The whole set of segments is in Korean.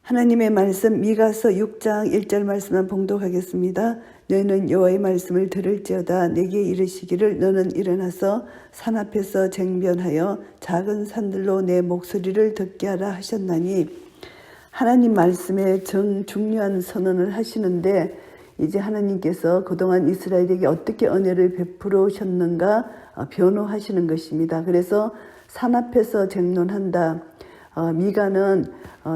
하나님의 말씀 미가서 6장 1절 말씀만 봉독하겠습니다. 너희는 여호와의 말씀을 들을지어다. 내게 이르시기를 너는 일어나서 산 앞에서 쟁변하여 작은 산들로 내 목소리를 듣게 하라 하셨나니, 하나님 말씀에 중요한 선언을 하시는데, 이제 하나님께서 그동안 이스라엘에게 어떻게 은혜를 베풀어 오셨는가 변호하시는 것입니다. 그래서 산 앞에서 쟁론한다. 미가는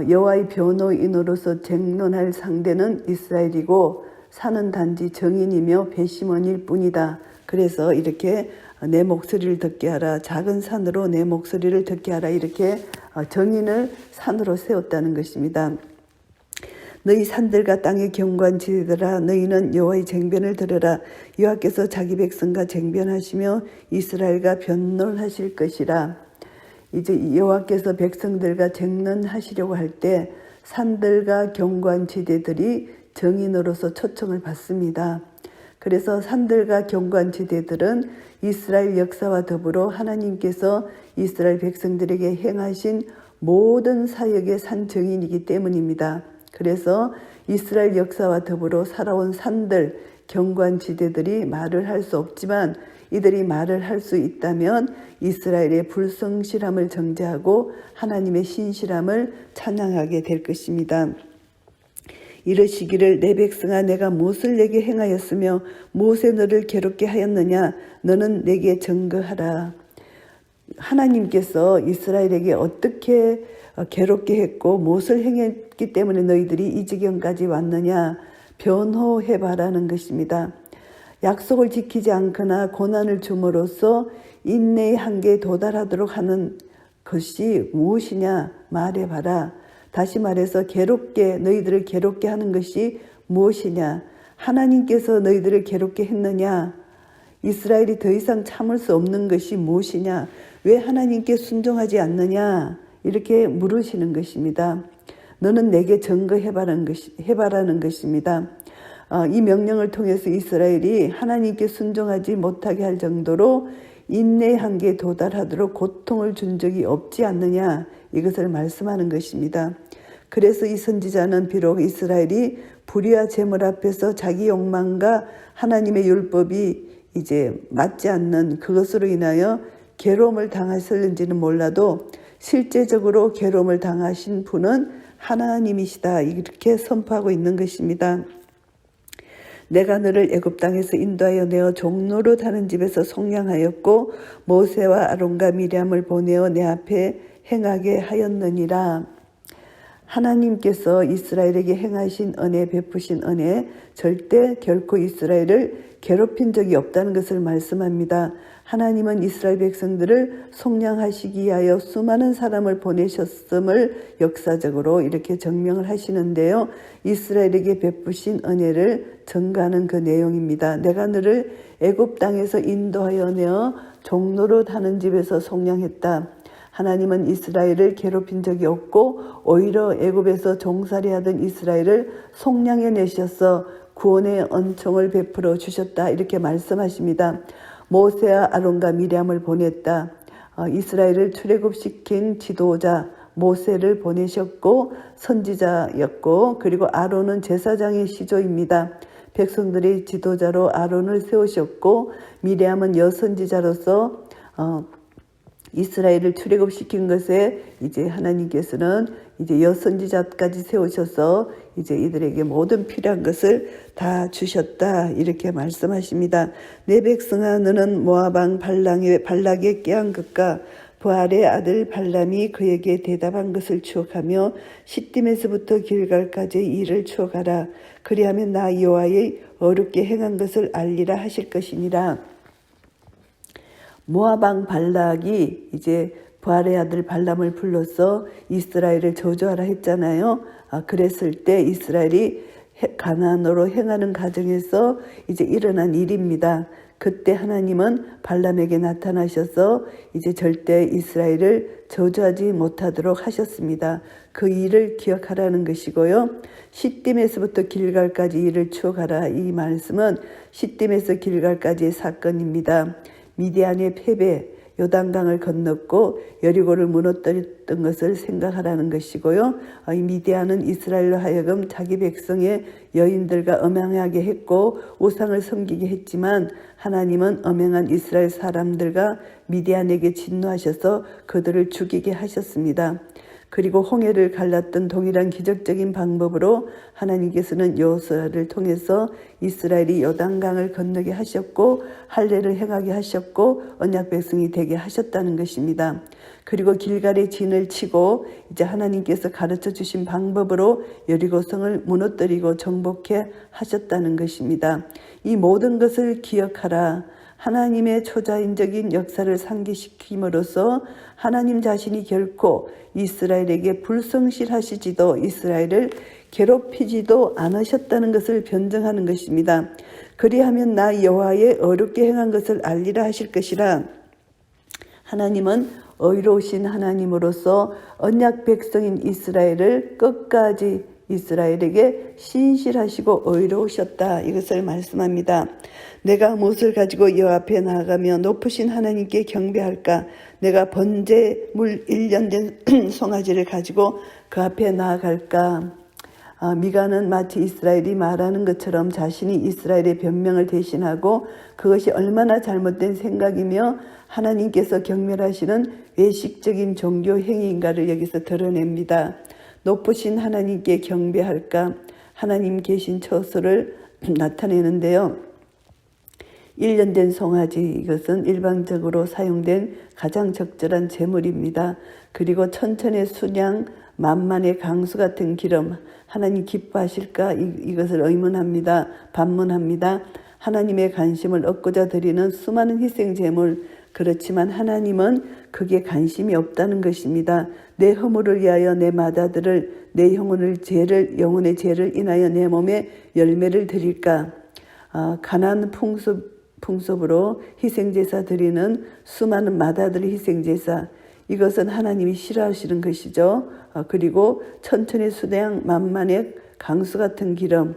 여호와의 변호인으로서 쟁론할 상대는 이스라엘이고 산은 단지 정인이며 배심원일 뿐이다. 그래서 이렇게 내 목소리를 듣게 하라, 작은 산으로 내 목소리를 듣게 하라, 이렇게 정인을 산으로 세웠다는 것입니다. 너희 산들과 땅의 경관지들아, 너희는 여호와의 쟁변을 들으라. 여호와께서 자기 백성과 쟁변하시며 이스라엘과 변론하실 것이라. 이제 여호와께서 백성들과 쟁론하시려고 할 때 산들과 경관지대들이 정인으로서 초청을 받습니다. 그래서 산들과 경관지대들은 이스라엘 역사와 더불어 하나님께서 이스라엘 백성들에게 행하신 모든 사역의 산 정인이기 때문입니다. 그래서 이스라엘 역사와 더불어 살아온 산들, 경관지대들이 말을 할 수 없지만 이들이 말을 할 수 있다면 이스라엘의 불성실함을 정죄하고 하나님의 신실함을 찬양하게 될 것입니다. 이르시기를 내 백성아, 내가 무엇을 내게 행하였으며 무엇에 너를 괴롭게 하였느냐? 너는 내게 증거하라. 하나님께서 이스라엘에게 어떻게 괴롭게 했고 무엇을 행했기 때문에 너희들이 이 지경까지 왔느냐? 변호해봐라는 것입니다. 약속을 지키지 않거나 고난을 줌으로써 인내의 한계에 도달하도록 하는 것이 무엇이냐? 말해봐라. 다시 말해서 너희들을 괴롭게 하는 것이 무엇이냐? 하나님께서 너희들을 괴롭게 했느냐? 이스라엘이 더 이상 참을 수 없는 것이 무엇이냐? 왜 하나님께 순종하지 않느냐? 이렇게 물으시는 것입니다. 너는 내게 증거해봐라는 것입니다. 이 명령을 통해서 이스라엘이 하나님께 순종하지 못하게 할 정도로 인내의 한계에 도달하도록 고통을 준 적이 없지 않느냐, 이것을 말씀하는 것입니다. 그래서 이 선지자는 비록 이스라엘이 불의와 재물 앞에서 자기 욕망과 하나님의 율법이 이제 맞지 않는 그것으로 인하여 괴로움을 당하셨는지는 몰라도 실제적으로 괴로움을 당하신 분은 하나님이시다, 이렇게 선포하고 있는 것입니다. 내가 너를 애굽 땅에서 인도하여 내어 종로로 타는 집에서 속량하였고 모세와 아론과 미리암을 보내어 내 앞에 행하게 하였느니라. 하나님께서 이스라엘에게 행하신 은혜, 베푸신 은혜, 절대 결코 이스라엘을 괴롭힌 적이 없다는 것을 말씀합니다. 하나님은 이스라엘 백성들을 속량하시기 위하여 수많은 사람을 보내셨음을 역사적으로 이렇게 증명을 하시는데요. 이스라엘에게 베푸신 은혜를 증가하는 그 내용입니다. 내가 너를 애굽 땅에서 인도하여 내어 종로로 타는 집에서 속량했다. 하나님은 이스라엘을 괴롭힌 적이 없고 오히려 애굽에서 종살이하던 이스라엘을 속량해 내셔서 구원의恩寵을 베풀어 주셨다, 이렇게 말씀하십니다. 모세와 아론과 미리암을 보냈다. 이스라엘을 출애굽시킨 지도자 모세를 보내셨고 선지자였고, 그리고 아론은 제사장의 시조입니다. 백성들의 지도자로 아론을 세우셨고, 미리암은 여선지자로서 이스라엘을 출애굽시킨 것에 이제 하나님께서는 이제 여선지자까지 세우셔서 이제 이들에게 모든 필요한 것을 다 주셨다, 이렇게 말씀하십니다. 내 백성아, 너는 모압 왕 발락의 꾀한 것과 부알의 아들 발람이 그에게 대답한 것을 추억하며 시딤에서부터 길갈까지의 일을 추억하라. 그리하면 나 여호와의 어렵게 행한 것을 알리라 하실 것이니라. 모압 왕 발락이 이제 부알의 아들 발람을 불러서 이스라엘을 저주하라 했잖아요. 그랬을 때 이스라엘이 가나안으로 행하는 과정에서 이제 일어난 일입니다. 그때 하나님은 발람에게 나타나셔서 이제 절대 이스라엘을 저주하지 못하도록 하셨습니다. 그 일을 기억하라는 것이고요. 시딤에서부터 길갈까지 일을 추억하라, 이 말씀은 시딤에서 길갈까지의 사건입니다. 미디안의 패배, 요단강을 건넜고 여리고를 무너뜨렸던 것을 생각하라는 것이고요. 이 미디안은 이스라엘로 하여금 자기 백성의 여인들과 음행하게 했고 우상을 섬기게 했지만 하나님은 음행한 이스라엘 사람들과 미디안에게 진노하셔서 그들을 죽이게 하셨습니다. 그리고 홍해를 갈랐던 동일한 기적적인 방법으로 하나님께서는 여호수아를 통해서 이스라엘이 요단강을 건너게 하셨고 할례를 행하게 하셨고 언약 백성이 되게 하셨다는 것입니다. 그리고 길갈에 진을 치고 이제 하나님께서 가르쳐 주신 방법으로 여리고성을 무너뜨리고 정복해 하셨다는 것입니다. 이 모든 것을 기억하라. 하나님의 초자연적인 역사를 상기시킴으로써 하나님 자신이 결코 이스라엘에게 불성실하시지도 이스라엘을 괴롭히지도 않으셨다는 것을 변증하는 것입니다. 그리하면 나 여호와의 어렵게 행한 것을 알리라 하실 것이라. 하나님은 의로우신 하나님으로서 언약 백성인 이스라엘을 끝까지 이스라엘에게 신실하시고 의로우셨다. 이것을 말씀합니다. 내가 무엇을 가지고 여호와 앞에 나아가며 높으신 하나님께 경배할까? 내가 번제물 1년 된 송아지를 가지고 그 앞에 나아갈까? 미가는 마치 이스라엘이 말하는 것처럼 자신이 이스라엘의 변명을 대신하고 그것이 얼마나 잘못된 생각이며 하나님께서 경멸하시는 외식적인 종교 행위인가를 여기서 드러냅니다. 높으신 하나님께 경배할까? 하나님 계신 처소를 나타내는데요. 1년 된 송아지, 이것은 일반적으로 사용된 가장 적절한 제물입니다. 그리고 천천의 순양, 만만의 강수 같은 기름, 하나님 기뻐하실까? 이것을 의문합니다. 반문합니다. 하나님의 관심을 얻고자 드리는 수많은 희생 제물, 그렇지만 하나님은 그게 관심이 없다는 것입니다. 내 허물을 위하여 내 맏아들을, 내 영혼의 죄를 인하여 내 몸에 열매를 드릴까? 가난 풍습으로 희생제사 드리는 수많은 맏아들의 희생제사, 이것은 하나님이 싫어하시는 것이죠. 그리고 천천의 수량 만만의 강수 같은 기름,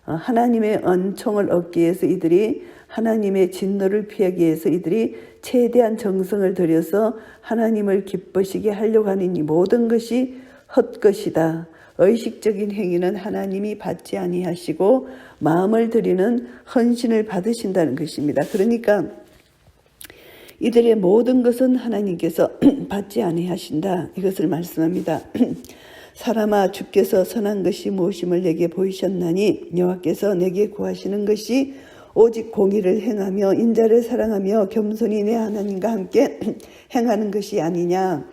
하나님의 은총을 얻기 위해서 이들이 하나님의 진노를 피하기 위해서 이들이 최대한 정성을 들여서 하나님을 기쁘시게 하려고 하는 이 모든 것이 헛것이다. 의식적인 행위는 하나님이 받지 아니하시고 마음을 드리는 헌신을 받으신다는 것입니다. 그러니까 이들의 모든 것은 하나님께서 받지 아니하신다. 이것을 말씀합니다. 사람아, 주께서 선한 것이 무엇임을 내게 보이셨나니 여호와께서 내게 구하시는 것이 오직 공의를 행하며 인자를 사랑하며 겸손히 내 하나님과 함께 행하는 것이 아니냐.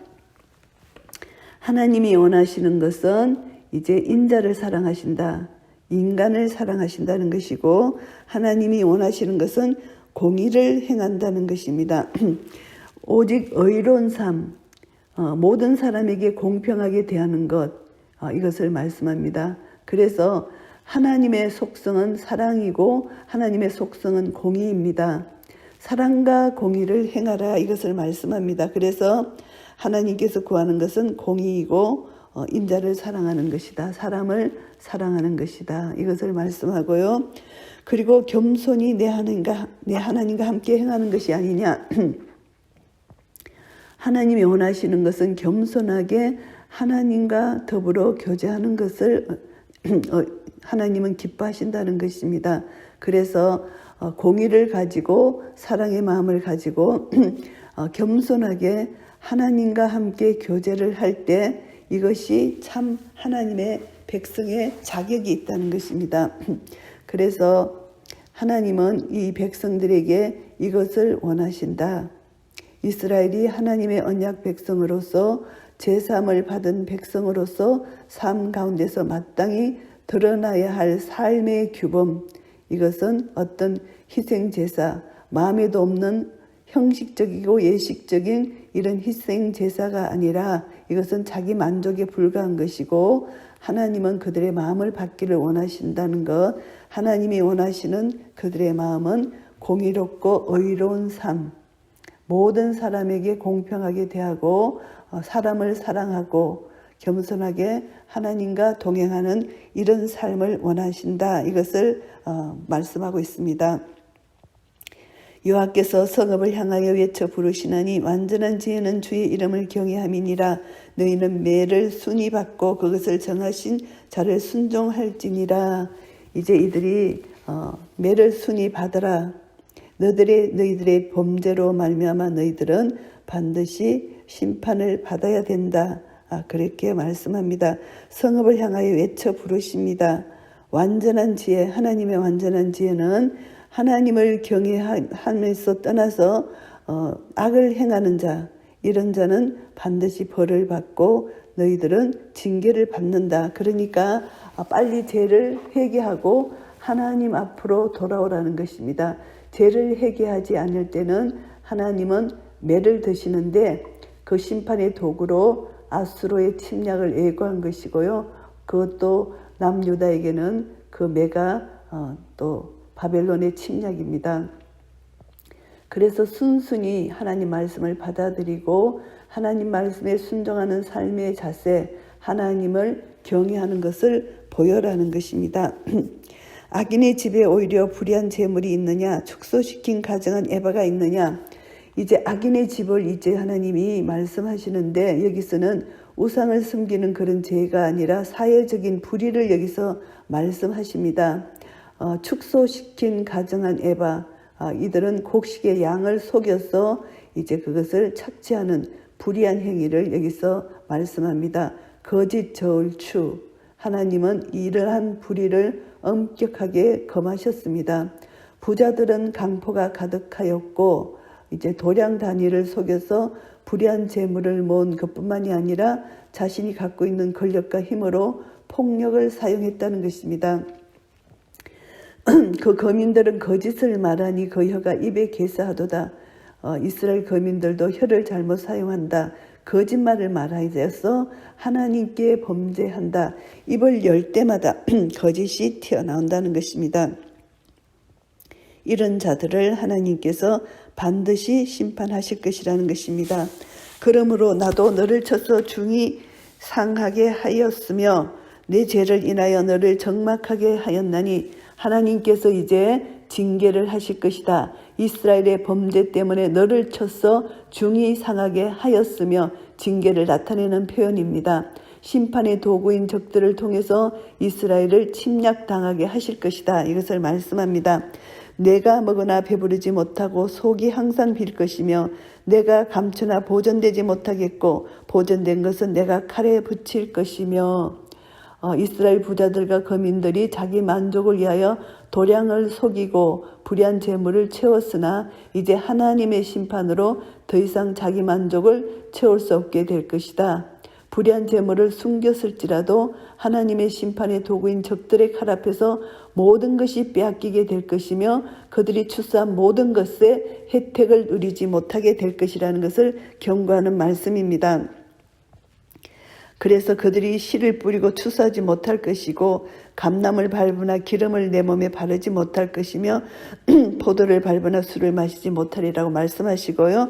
하나님이 원하시는 것은 이제 인자를 사랑하신다. 인간을 사랑하신다는 것이고 하나님이 원하시는 것은 공의를 행한다는 것입니다. 오직 의로운 삶, 모든 사람에게 공평하게 대하는 것, 이것을 말씀합니다. 그래서 하나님의 속성은 사랑이고 하나님의 속성은 공의입니다. 사랑과 공의를 행하라, 이것을 말씀합니다. 그래서 하나님께서 구하는 것은 공의이고 인자를 사랑하는 것이다. 사람을 사랑하는 것이다. 이것을 말씀하고요. 그리고 겸손히 내 하나님과 함께 행하는 것이 아니냐. 하나님이 원하시는 것은 겸손하게 하나님과 더불어 교제하는 것을 하나님은 기뻐하신다는 것입니다. 그래서 공의를 가지고 사랑의 마음을 가지고 겸손하게 하나님과 함께 교제를 할 때 이것이 참 하나님의 백성의 자격이 있다는 것입니다. 그래서 하나님은 이 백성들에게 이것을 원하신다. 이스라엘이 하나님의 언약 백성으로서 제사함을 받은 백성으로서 삶 가운데서 마땅히 드러나야 할 삶의 규범, 이것은 어떤 희생제사, 마음에도 없는 형식적이고 예식적인 이런 희생제사가 아니라 이것은 자기 만족에 불과한 것이고 하나님은 그들의 마음을 받기를 원하신다는 것, 하나님이 원하시는 그들의 마음은 공의롭고 의로운 삶, 모든 사람에게 공평하게 대하고 사람을 사랑하고 겸손하게 하나님과 동행하는 이런 삶을 원하신다. 이것을 말씀하고 있습니다. 여호와께서 성읍을 향하여 외쳐 부르시나니 완전한 지혜는 주의 이름을 경외함이니라. 너희는 매를 순히 받고 그것을 정하신 자를 순종할지니라. 이제 이들이 매를 순히 받으라. 너희들의 범죄로 말미암아 너희들은 반드시 심판을 받아야 된다. 그렇게 말씀합니다. 성읍을 향하여 외쳐 부르십니다. 완전한 지혜, 하나님의 완전한 지혜는 하나님을 경외하면서 떠나서 악을 행하는 자, 이런 자는 반드시 벌을 받고 너희들은 징계를 받는다. 그러니까 빨리 죄를 회개하고 하나님 앞으로 돌아오라는 것입니다. 죄를 회개하지 않을 때는 하나님은 매를 드시는데 그 심판의 도구로 아수르의 침략을 예고한 것이고요. 그것도 남유다에게는 그 매가 또 바벨론의 침략입니다. 그래서 순순히 하나님 말씀을 받아들이고 하나님 말씀에 순종하는 삶의 자세, 하나님을 경외하는 것을 보여라는 것입니다. 악인의 집에 오히려 불의한 재물이 있느냐, 축소시킨 가정은 에바가 있느냐. 이제 악인의 집을 이제 하나님이 말씀하시는데 여기서는 우상을 섬기는 그런 죄가 아니라 사회적인 불의를 여기서 말씀하십니다. 축소시킨 가정한 에바, 이들은 곡식의 양을 속여서 이제 그것을 착취하는 불의한 행위를 여기서 말씀합니다. 거짓 저울추, 하나님은 이러한 불의를 엄격하게 검하셨습니다. 부자들은 강포가 가득하였고 이제 도량 단위를 속여서 불의한 재물을 모은 것뿐만이 아니라 자신이 갖고 있는 권력과 힘으로 폭력을 사용했다는 것입니다. 그 거민들은 거짓을 말하니 그 혀가 입에 개사하도다. 이스라엘 거민들도 혀를 잘못 사용한다. 거짓말을 말하여서 하나님께 범죄한다. 입을 열 때마다 거짓이 튀어나온다는 것입니다. 이런 자들을 하나님께서 반드시 심판하실 것이라는 것입니다. 그러므로 나도 너를 쳐서 중히 상하게 하였으며 내 죄를 인하여 너를 적막하게 하였나니 하나님께서 이제 징계를 하실 것이다. 이스라엘의 범죄 때문에 너를 쳐서 중히 상하게 하였으며 징계를 나타내는 표현입니다. 심판의 도구인 적들을 통해서 이스라엘을 침략당하게 하실 것이다. 이것을 말씀합니다. 내가 먹으나 배부르지 못하고 속이 항상 빌 것이며 내가 감추나 보존되지 못하겠고 보존된 것은 내가 칼에 붙일 것이며 이스라엘 부자들과 거민들이 자기 만족을 위하여 도량을 속이고 불의한 재물을 채웠으나 이제 하나님의 심판으로 더 이상 자기 만족을 채울 수 없게 될 것이다. 불의한 재물을 숨겼을지라도 하나님의 심판의 도구인 적들의 칼 앞에서 모든 것이 빼앗기게 될 것이며 그들이 추수한 모든 것의 혜택을 누리지 못하게 될 것이라는 것을 경고하는 말씀입니다. 그래서 그들이 씨를 뿌리고 추수하지 못할 것이고 감람을 밟으나 기름을 내 몸에 바르지 못할 것이며 포도를 밟으나 술을 마시지 못하리라고 말씀하시고요.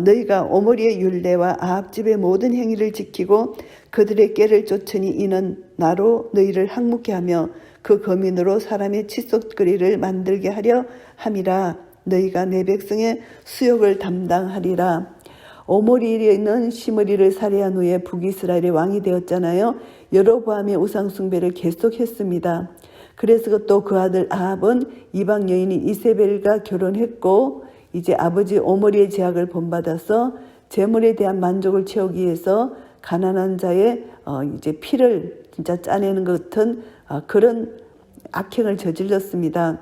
너희가 오므리의 율례와 아합집의 모든 행위를 지키고 그들의 꾀를 쫓으니 이는 나로 너희를 항목케 하며 그 거민으로 사람의 칫솔거리를 만들게 하려 함이라. 너희가 내 백성의 수욕을 담당하리라. 오므리는 시므리를 살해한 후에 북이스라엘의 왕이 되었잖아요. 여로보암의 우상숭배를 계속했습니다. 그래서 또 그 아들 아합은 이방 여인인 이세벨과 결혼했고 이제 아버지 오므리의 제약을 본받아서 재물에 대한 만족을 채우기 위해서 가난한 자의 이제 피를 진짜 짜내는 것 같은 그런 악행을 저질렀습니다.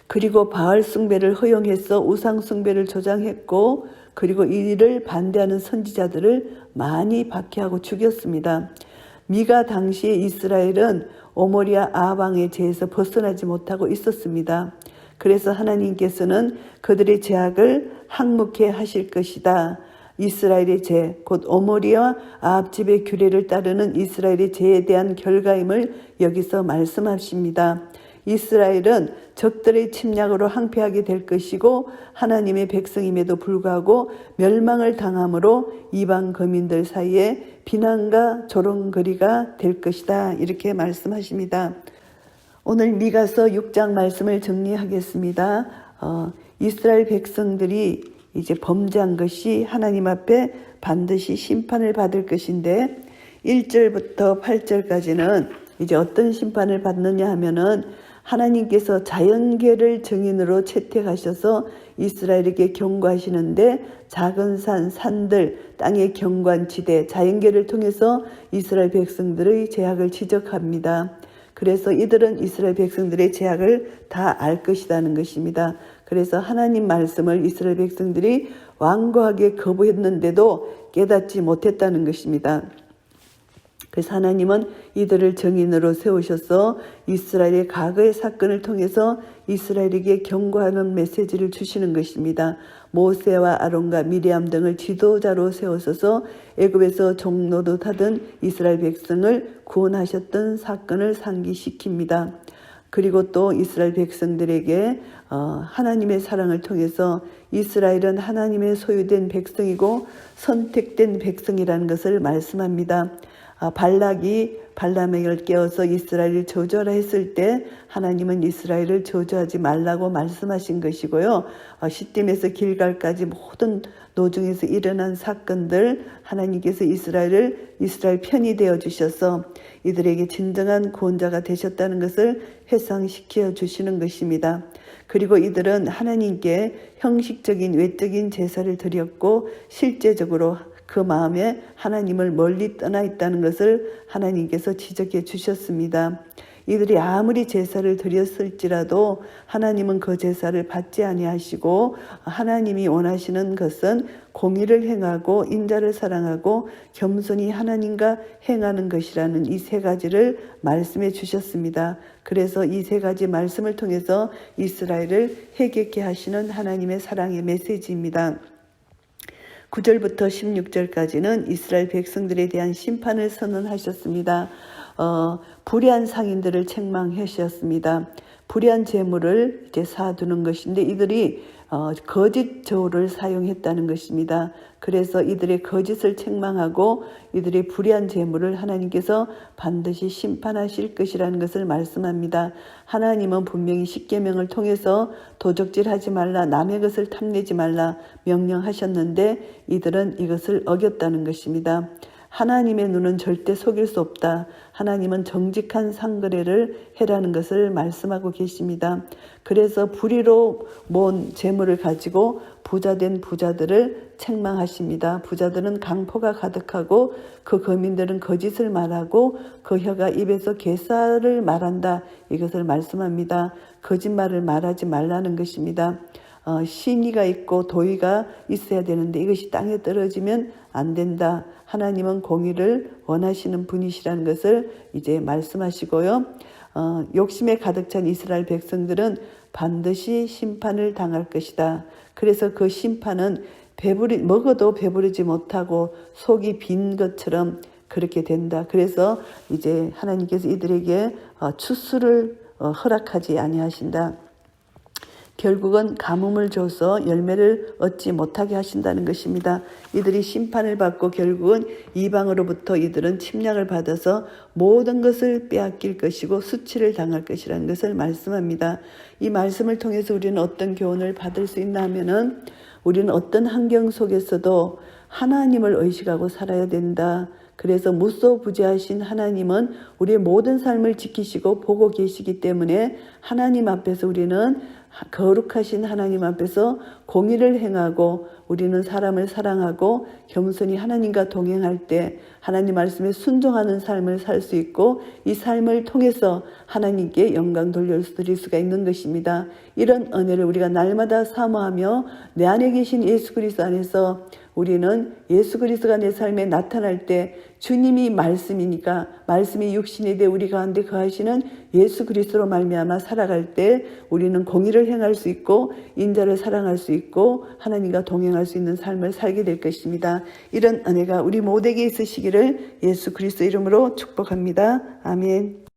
그리고 바알 숭배를 허용해서 우상 숭배를 조장했고 그리고 이를 반대하는 선지자들을 많이 박해하고 죽였습니다. 미가 당시에 이스라엘은 오므리와 아합 왕의 죄에서 벗어나지 못하고 있었습니다. 그래서 하나님께서는 그들의 죄악을 항목해 하실 것이다. 이스라엘의 죄, 곧 오므리와 아합 집의 규례를 따르는 이스라엘의 죄에 대한 결과임을 여기서 말씀하십니다. 이스라엘은 적들의 침략으로 항폐하게 될 것이고 하나님의 백성임에도 불구하고 멸망을 당함으로 이방 거민들 사이에 비난과 조롱거리가 될 것이다. 이렇게 말씀하십니다. 오늘 미가서 6장 말씀을 정리하겠습니다. 이스라엘 백성들이 이제 범죄한 것이 하나님 앞에 반드시 심판을 받을 것인데 1절부터 8절까지는 이제 어떤 심판을 받느냐 하면은 하나님께서 자연계를 증인으로 채택하셔서 이스라엘에게 경고하시는데 작은 산들, 땅의 경관지대, 자연계를 통해서 이스라엘 백성들의 죄악을 지적합니다. 그래서 이들은 이스라엘 백성들의 죄악을 다 알 것이라는 것입니다. 그래서 하나님 말씀을 이스라엘 백성들이 완고하게 거부했는데도 깨닫지 못했다는 것입니다. 그래서 하나님은 이들을 증인으로 세우셔서 이스라엘의 과거의 사건을 통해서 이스라엘에게 경고하는 메시지를 주시는 것입니다. 모세와 아론과 미리암 등을 지도자로 세우셔서 애굽에서 종노릇하던 이스라엘 백성을 구원하셨던 사건을 상기시킵니다. 그리고 또 이스라엘 백성들에게 하나님의 사랑을 통해서 이스라엘은 하나님의 소유된 백성이고 선택된 백성이라는 것을 말씀합니다. 발락이 발람에게 깨어서 이스라엘을 저주하라 했을 때 하나님은 이스라엘을 저주하지 말라고 말씀하신 것이고요. 시딤에서 길갈까지 모든 노중에서 일어난 사건들 하나님께서 이스라엘 편이 되어 주셔서 이들에게 진정한 구원자가 되셨다는 것을 회상시켜 주시는 것입니다. 그리고 이들은 하나님께 형식적인 외적인 제사를 드렸고 실제적으로 그 마음에 하나님을 멀리 떠나 있다는 것을 하나님께서 지적해 주셨습니다. 이들이 아무리 제사를 드렸을지라도 하나님은 그 제사를 받지 아니하시고 하나님이 원하시는 것은 공의를 행하고 인자를 사랑하고 겸손히 하나님과 행하는 것이라는 이 세 가지를 말씀해 주셨습니다. 그래서 이 세 가지 말씀을 통해서 이스라엘을 회개케 하시는 하나님의 사랑의 메시지입니다. 9절부터 16절까지는 이스라엘 백성들에 대한 심판을 선언하셨습니다. 불의한 상인들을 책망하셨습니다. 불의한 재물을 이제 사두는 것인데 이들이 거짓 저울을 사용했다는 것입니다. 그래서 이들의 거짓을 책망하고 이들의 불의한 재물을 하나님께서 반드시 심판하실 것이라는 것을 말씀합니다. 하나님은 분명히 십계명을 통해서 도적질하지 말라, 남의 것을 탐내지 말라 명령하셨는데 이들은 이것을 어겼다는 것입니다. 하나님의 눈은 절대 속일 수 없다. 하나님은 정직한 상거래를 해라는 것을 말씀하고 계십니다. 그래서 불의로 모은 재물을 가지고 부자된 부자들을 책망하십니다. 부자들은 강포가 가득하고 그 거민들은 거짓을 말하고 그 혀가 입에서 괴사를 말한다. 이것을 말씀합니다. 거짓말을 말하지 말라는 것입니다. 신의가 있고 도의가 있어야 되는데 이것이 땅에 떨어지면 안 된다. 하나님은 공의를 원하시는 분이시라는 것을 이제 말씀하시고요. 욕심에 가득 찬 이스라엘 백성들은 반드시 심판을 당할 것이다. 그래서 그 심판은 먹어도 배부르지 못하고 속이 빈 것처럼 그렇게 된다. 그래서 이제 하나님께서 이들에게 추수를 허락하지 아니하신다. 결국은 가뭄을 줘서 열매를 얻지 못하게 하신다는 것입니다. 이들이 심판을 받고 결국은 이방으로부터 이들은 침략을 받아서 모든 것을 빼앗길 것이고 수치를 당할 것이라는 것을 말씀합니다. 이 말씀을 통해서 우리는 어떤 교훈을 받을 수 있나 하면은 우리는 어떤 환경 속에서도 하나님을 의식하고 살아야 된다. 그래서 무소부재하신 하나님은 우리의 모든 삶을 지키시고 보고 계시기 때문에 하나님 앞에서 우리는 거룩하신 하나님 앞에서 공의를 행하고 우리는 사람을 사랑하고 겸손히 하나님과 동행할 때 하나님 말씀에 순종하는 삶을 살 수 있고 이 삶을 통해서 하나님께 영광 돌려드릴 수가 있는 것입니다. 이런 은혜를 우리가 날마다 사모하며 내 안에 계신 예수 그리스도 안에서 우리는 예수 그리스도가 내 삶에 나타날 때 주님이 말씀이니까 말씀이 육신이 돼 우리 가운데 거하시는 예수 그리스도로 말미암아 살아갈 때 우리는 공의를 행할 수 있고 인자를 사랑할 수 있고 하나님과 동행할 수 있는 삶을 살게 될 것입니다. 이런 은혜가 우리 모두에게 있으시기를 예수 그리스도 이름으로 축복합니다. 아멘.